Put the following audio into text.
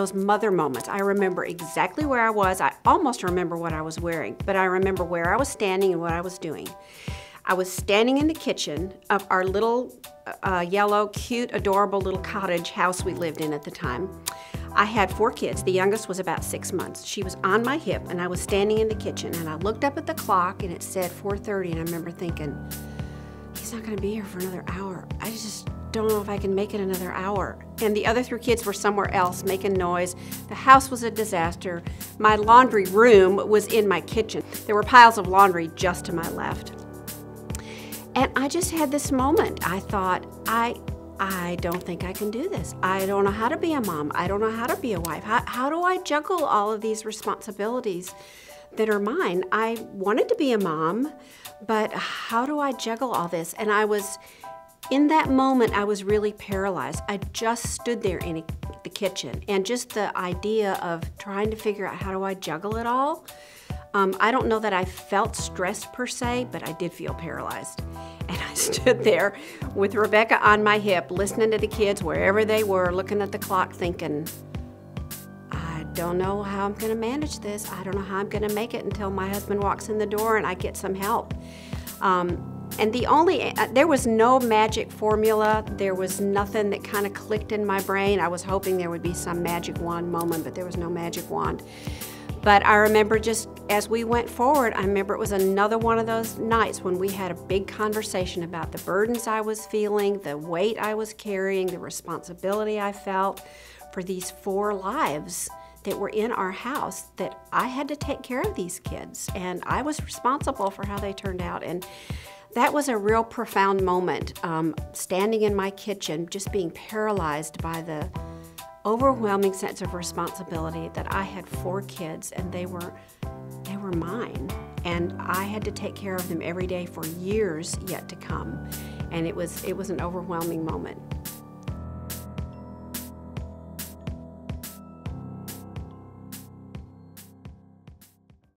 those mother moments. I remember exactly where I was. I almost remember what I was wearing, but I remember where I was standing and what I was doing. I was standing in the kitchen of our little yellow, cute, adorable little cottage house we lived in at the time. I had 4 kids. The youngest was about 6 months. She was on my hip, and I was standing in the kitchen, and I looked up at the clock, and it said 4:30, and I remember thinking, he's not going to be here for another hour. I just don't know if I can make it another hour. And the other 3 kids were somewhere else making noise. The house was a disaster. My laundry room was in my kitchen. There were piles of laundry just to my left. And I just had this moment. I thought, I don't think I can do this. I don't know how to be a mom. I don't know how to be a wife. How do I juggle all of these responsibilities that are mine? I wanted to be a mom, but how do I juggle all this? And in that moment, I was really paralyzed. I just stood there in the kitchen, and just the idea of trying to figure out how do I juggle it all. I don't know that I felt stressed per se, but I did feel paralyzed. And I stood there with Rebecca on my hip, listening to the kids wherever they were, looking at the clock thinking, I don't know how I'm gonna manage this. I don't know how I'm gonna make it until my husband walks in the door and I get some help. And there was no magic formula. There was nothing that kind of clicked in my brain. I was hoping there would be some magic wand moment, but there was no magic wand. But I remember just as we went forward, I remember it was another one of those nights when we had a big conversation about the burdens I was feeling, the weight I was carrying, the responsibility I felt for these 4 lives that were in our house, that I had to take care of these kids, and I was responsible for how they turned out. And that was a real profound moment, standing in my kitchen, just being paralyzed by the overwhelming sense of responsibility that I had 4 kids, and they were mine, and I had to take care of them every day for years yet to come, and it was an overwhelming moment.